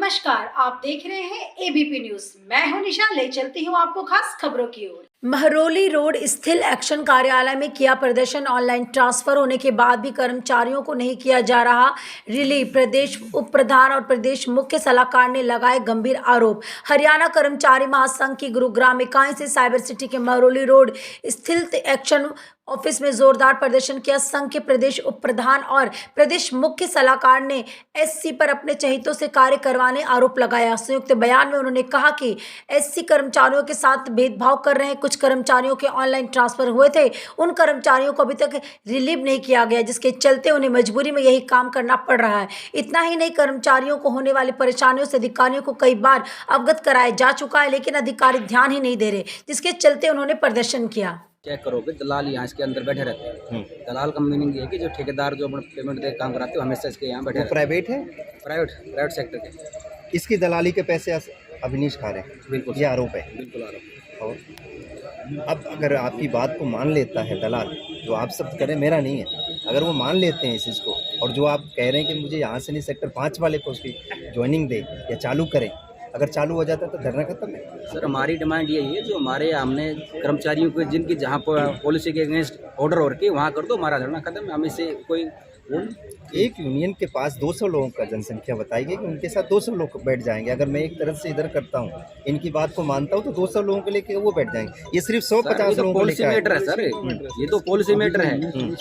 नमस्कार, आप देख रहे हैं एबीपी न्यूज। मैं हूं निशा, ले चलती हूं आपको खास खबरों की ओर। महरौली रोड स्थित एक्शन कार्यालय में किया प्रदर्शन। ऑनलाइन ट्रांसफर होने के बाद भी कर्मचारियों को नहीं किया जा रहा रिलीव। प्रदेश उप प्रधान और प्रदेश मुख्य सलाहकार ने लगाए गंभीर आरोप। हरियाणा कर्मचारी महासंघ की गुरुग्राम इकाई से साइबर सिटी के महरौली रोड स्थित एक्शन ऑफिस में जोरदार प्रदर्शन किया। संघ के प्रदेश उप प्रधान और प्रदेश मुख्य सलाहकार ने एससी पर अपने चहितों से कार्य करवाने आरोप लगाया। संयुक्त बयान में उन्होंने कहा कि एससी कर्मचारियों के साथ भेदभाव कर रहे हैं। कुछ कर्मचारियों के ऑनलाइन ट्रांसफर हुए थे, उन कर्मचारियों को अभी तक रिलीव नहीं किया गया, जिसके चलते उन्हें मजबूरी में यही काम करना पड़ रहा है। इतना ही नहीं, कर्मचारियों को होने वाली परेशानियों से अधिकारियों को कई बार अवगत कराया जा चुका है, लेकिन अधिकारी ध्यान ही नहीं दे रहे, जिसके चलते उन्होंने प्रदर्शन किया। चेक करोगे, दलाल यहाँ इसके अंदर बैठे रहते हैं। दलाल का मीनिंग ये है कि जो ठेकेदार जो अपना पेमेंट दे काम कराते हो हमेशा इसके यहाँ बैठे। प्राइवेट है, प्राइवेट सेक्टर के। इसकी दलाली के पैसे अभिनीश खा रहे हैं। बिल्कुल, ये आरोप है। बिल्कुल आरोप। और अब अगर आपकी बात को मान लेता है दलाल, जो आप सब करें मेरा नहीं है, अगर वो मान लेते हैं इस चीज़ को, और जो आप कह रहे हैं कि मुझे यहाँ से नहीं सेक्टर 5 वाले को उसकी ज्वाइनिंग दे या चालू करें, अगर चालू हो जाता है तो धरना खत्म है। सर, हमारी डिमांड यही है, जो हमारे हमने कर्मचारियों को जिनकी जहाँ पर पॉलिसी के अगेंस्ट ऑर्डर हो रही है वहाँ कर दो, हमारा धरना खत्म है। हमें से कोई एक यूनियन के पास 200 लोगों का जनसंख्या बताई गई कि उनके साथ 200 लोग बैठ जाएंगे। अगर मैं एक तरफ से इधर करता हूँ, इनकी बात को मानता हूँ, तो 200 लोगों को लेके वो बैठ जाएंगे। ये सिर्फ 150 लोगों को लेकर पॉलिसी मैटर है सर, ये तो पॉलिसी मैटर है।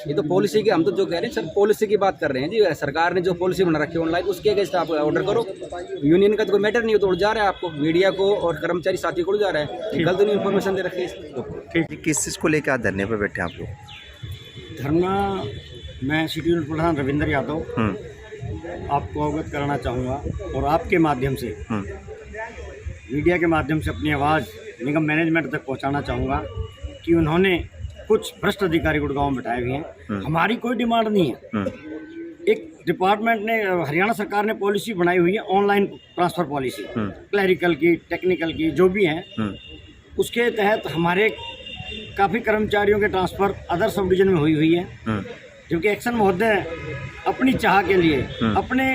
ये तो पॉलिसी की, हम तो जो कह रहे हैं सर, पॉलिसी की बात कर रहे हैं जी। सरकार ने जो पॉलिसी बना रखी है ऑनलाइन, उसके अगेंस्ट आप ऑर्डर करो। यूनियन का तो कोई मैटर नहीं हो, तो उड़ जा रहा है आपको, मीडिया को और कर्मचारी साथी को उड़ जा रहा है। गलत नहीं इन्फॉर्मेशन दे रखी है। किस चीज़ को लेकर धरने पर बैठे आप लोग? धरना मैं सिटी प्रधान रविंद्र यादव आपको अवगत कराना चाहूँगा, और आपके माध्यम से मीडिया के माध्यम से अपनी आवाज़ निगम मैनेजमेंट तक पहुँचाना चाहूँगा कि उन्होंने कुछ भ्रष्ट अधिकारी गुड़गांव में बैठाए हुए हैं। हमारी कोई डिमांड नहीं है। एक डिपार्टमेंट ने, हरियाणा सरकार ने पॉलिसी बनाई हुई है, ऑनलाइन ट्रांसफ़र पॉलिसी, क्लैरिकल की, टेक्निकल की, जो भी हैं, उसके तहत हमारे काफ़ी कर्मचारियों के ट्रांसफ़र अदर सब डिवीजन में हुई है। जबकि एक्शन महोदय अपनी चाह के लिए, अपने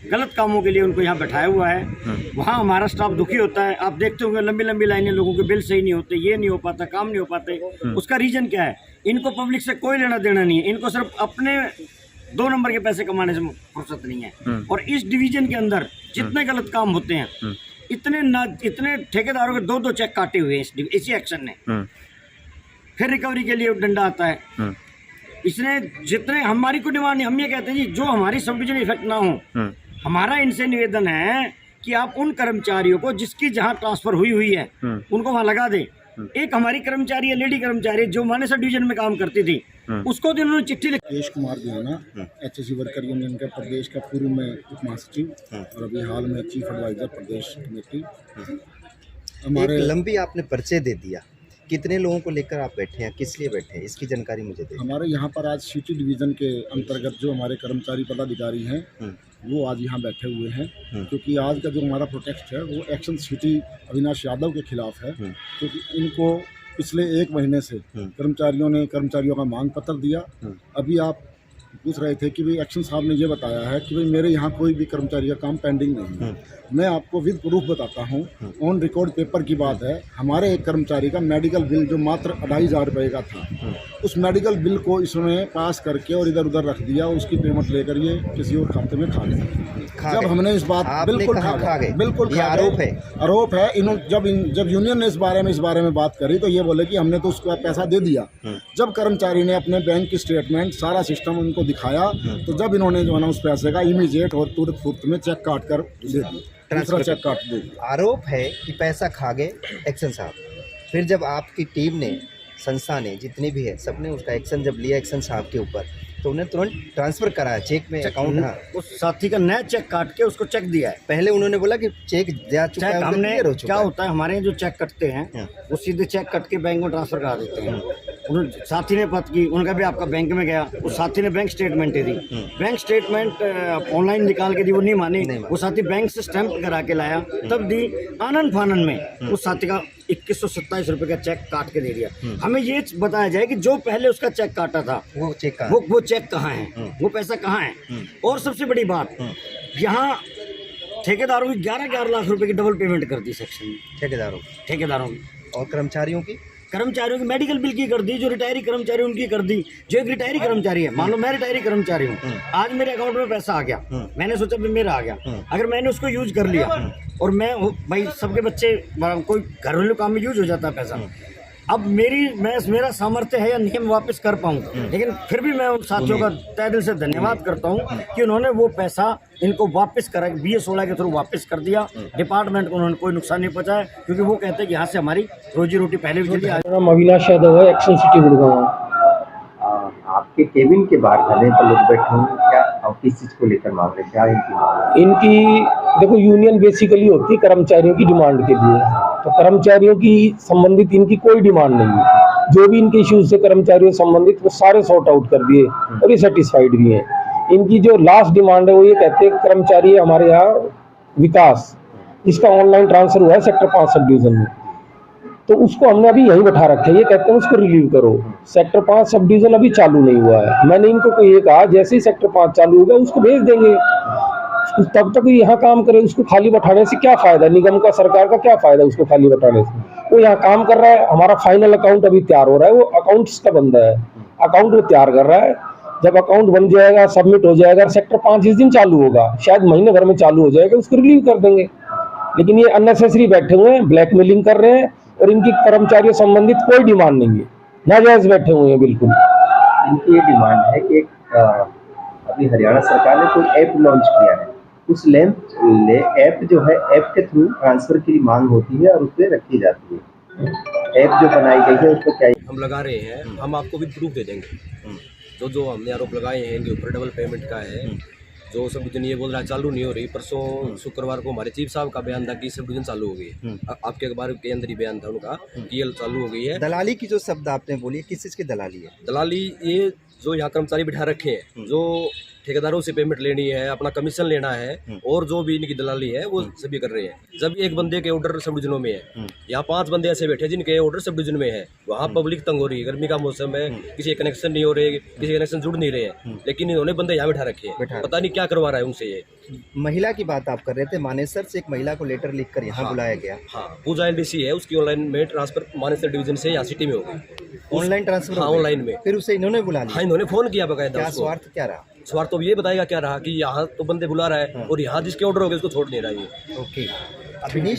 गलत कामों के लिए उनको यहाँ बैठाया हुआ है। वहाँ हमारा स्टाफ दुखी होता है। आप देखते होंगे लंबी लंबी लाइनें, लोगों के बिल सही नहीं होते, ये नहीं हो पाता, काम नहीं हो पाते। उसका रीज़न क्या है? इनको पब्लिक से कोई लेना देना नहीं है, इनको सिर्फ अपने 2 नंबर के पैसे कमाने से फुर्सत नहीं है। और इस डिवीजन के अंदर जितने गलत काम होते हैं, इतने ठेकेदारों के 2-2 चेक काटे हुए हैं इसी एक्शन ने। फिर रिकवरी के लिए डंडा आता है। इसने जितने, हमारी कोई डिमांड नहीं, हम ये कहते हैं जी, जो हमारी सब डिवीजन इफेक्ट ना हो। हमारा इनसे निवेदन है कि आप उन कर्मचारियों को जिसकी जहां ट्रांसफर हुई है उनको वहां लगा दें। एक हमारी कर्मचारी है, लेडी कर्मचारी, जो मानेसर डिवीजन में काम करती थी, उसको तो इन्होंने चिट्ठी लिखी। राजेश कुमार दीवाना, एचएससी वर्कर यूनियन का प्रदेश का पूर्व में उप महासचिव और अभी हाल में चीफ एडवाइजर प्रदेश कमेटी। हमारे लंबी आपने परिचय दे दिया, कितने लोगों को लेकर आप बैठे हैं, किस लिए बैठे हैं, इसकी जानकारी मुझे दें। हमारे यहाँ पर आज सिटी डिवीज़न के अंतर्गत जो हमारे कर्मचारी पदाधिकारी हैं वो आज यहाँ बैठे हुए हैं, क्योंकि आज का जो हमारा प्रोटेस्ट है वो एक्शन सिटी अविनाश यादव के खिलाफ है। क्योंकि इनको पिछले 1 महीने से कर्मचारियों का मांग पत्र दिया। अभी आप पूछ रहे थे कि भाई एक्शन साहब ने ये बताया है कि भाई मेरे यहाँ कोई भी कर्मचारी का काम पेंडिंग नहीं है। मैं आपको विद प्रूफ बताता हूँ, ऑन रिकॉर्ड पेपर की बात है। हमारे एक कर्मचारी का मेडिकल बिल जो मात्र 2500 रुपये का था, उस मेडिकल बिल को इसने पास करके और इधर उधर रख दिया, उसकी पेमेंट लेकर ये किसी और खाते में खा गए। जब हमने इस बात बिल्कुल खा गए, बिल्कुल आरोप है। जब यूनियन ने इस बारे में बात करी तो ये बोले कि हमने तो उसका पैसा दे दिया। जब कर्मचारी ने अपने बैंक की स्टेटमेंट सारा सिस्टम उनको दिखाया, तो जब इन्होंने जो है ना उस पैसे का इमीडिएट और तुरंत में चेक काट कर दे दिया, दूसरा चेक काट दे दिया। आरोप है कि पैसा खा गए एक्शन साहब। फिर जब आपकी टीम ने, संस्था ने, जितनी भी है, सबने उसका एक्शन जब लिया एक्शन साहब के ऊपर, तो उन्हें तुरंत ट्रांसफर कराया चेक में, अकाउंट। हाँ, उस साथी का नया चेक काट के उसको चेक दिया है। पहले उन्होंने बोला कि चेक जा चुका है, हमने क्या होता है, हमारे जो चेक कटते हैं वो सीधे चेक कट के बैंक में ट्रांसफर करा देते हैं। उन्होंने साथी ने बात की, उनका भी आपका बैंक में गया, उस साथी ने बैंक स्टेटमेंट दी, बैंक स्टेटमेंट ऑनलाइन निकाल के दी, वो नहीं मानी। वो साथी बैंक से स्टैंप करा के लाया, तब दी। आनंद फानन में उस साथी का 2127 रुपये का चेक काट के दे दिया। हमें ये बताया जाए कि जो पहले उसका चेक काटा था वो चेक कहाँ है, वो पैसा कहाँ है। और सबसे बड़ी बात, यहाँ ठेकेदारों की 11 लाख रुपए की डबल पेमेंट कर दी सेक्शन में, ठेकेदारों की। और कर्मचारियों की मेडिकल बिल की कर दी, जो रिटायरी कर्मचारी उनकी कर दी। जो एक रिटायरी कर्मचारी है, मान लो मैं रिटायरी कर्मचारी हूँ, आज मेरे अकाउंट में पैसा आ गया, मैंने सोचा भी मेरा आ गया, अगर मैंने उसको यूज कर लिया और मैं भाई सबके बच्चे कोई घरेलू काम में यूज हो जाता है पैसा, अब मेरा सामर्थ्य है या नहीं मैं वापस कर पाऊंगा, लेकिन फिर भी मैं उन साथियों का तहे दिल से धन्यवाद करता हूं कि उन्होंने वो पैसा इनको वापस करा, BS16 के थ्रू वापस कर दिया। डिपार्टमेंट को उन्होंने कोई नुकसान नहीं पहुंचाया, क्योंकि वो कहते हैं कि यहाँ से हमारी रोजी रोटी पहले भी चली। मेरा नाम अविनाश यादव है, एक्शन सिटी गुड़गांव। आपके केबिन के बाहर धरने पर लोग बैठे हैं, क्या और किस चीज़ को लेकर मांग रहे हैं, क्या इनकी मांग है? इनकी देखो, यूनियन बेसिकली होती है कर्मचारियों की डिमांड के लिए, तो कर्मचारियों की संबंधित इनकी कोई डिमांड नहीं है। जो भी इनके इश्यूज से कर्मचारियों से संबंधित वो सारे सॉर्ट आउट कर दिए और ये सेटिस्फाइड भी हैं। इनकी जो लास्ट डिमांड है वो ये कहते हैं कि कर्मचारी हमारे यहाँ विकास, इसका ऑनलाइन ट्रांसफर हुआ है सेक्टर 5 सब डिवीजन में, तो उसको हमने अभी यहीं बैठा रखा है। ये कहते हैं उसको रिलीव करो, सेक्टर 5 सब डिवीजन अभी चालू नहीं हुआ है। मैंने इनको ये कहा जैसे ही सेक्टर 5 चालू होगा उसको भेज देंगे, तब तक यहाँ काम करे। उसको खाली बैठाने से क्या फायदा, निगम का, सरकार का क्या फायदा उसको खाली बैठाने से? वो यहाँ काम कर रहा है, हमारा फाइनल अकाउंट अभी तैयार हो रहा है, वो अकाउंट्स का बंदा है, अकाउंट वो तैयार कर रहा है। जब अकाउंट बन जाएगा, सबमिट हो जाएगा, सेक्टर 5 जिस दिन चालू होगा, शायद महीने भर में चालू हो जाएगा, उसको रिलीव कर देंगे। लेकिन ये अननेसेसरी बैठे हुए हैं, ब्लैकमेलिंग कर रहे हैं और इनकी कर्मचारियों संबंधित कोई डिमांड नहीं है, नाजायज बैठे हुए हैं बिल्कुल। इनकी ये डिमांड है कि अभी हरियाणा सरकार ने कोई ऐप लॉन्च किया है, उस ऐप जो है, ऐप के थ्रू ट्रांसफर की मांग होती है और उस पर रखी जाती है। ऐप जो बनाई गई है उसको क्या हम लगा रहे हैं, हम आपको भी प्रूफ दे देंगे। जो हमने आरोप लगाए हैं इनके ऊपर डबल पेमेंट का है, जो सब डिवीजन ये बोल रहा है चालू नहीं हो रही। परसों शुक्रवार को हमारे चीफ साहब का बयान था कि सब डिवीजन चालू हो गई। आपके अखबार के अंदर ही बयान था उनका कि ये चालू हो गई है। दलाली की जो शब्द आपने बोली, किस चीज़ की दलाली है? दलाली ये जो यहाँ कर्मचारी बिठा रखे हैं, जो ठेकेदारों से पेमेंट लेनी है, अपना कमीशन लेना है, और जो भी इनकी दलाली है वो सभी कर रहे हैं। जब एक बंदे के ऑर्डर सब डिवीजनों में है, यहाँ 5 बंदे ऐसे बैठे जिनके ऑर्डर सब डिवीजन में है, वहाँ पब्लिक तंग हो रही है, गर्मी का मौसम है, किसी के कनेक्शन नहीं हो रहे, किसी के कनेक्शन जुड़ नहीं रहे हैं, लेकिन इन्होंने बंदे यहाँ बिठा रखे हैं, पता नहीं क्या करवा रहा है उनसे। ये महिला की बात आप कर रहे थे, मानेसर से एक महिला को लेटर लिखकर यहाँ बुलाया गया। हाँ, पूजा LDC है, उसकी ऑनलाइन में ट्रांसफर मानेसर डिवीजन से यहाँ सिटी में हो गई, ऑनलाइन ट्रांसफर। हाँ, ऑनलाइन में। फिर उसे इन्होंने बुला लिया। हाँ, इन्होंने फोन किया बकायदा। क्या स्वार्थ क्या रहा? स्वार्थ तो ये बताएगा क्या रहा कि यहाँ तो बंदे बुला रहा है और यहाँ जिसके ऑर्डर हो गए उसको छोड़ नहीं रहा है। ओके, अभिनीश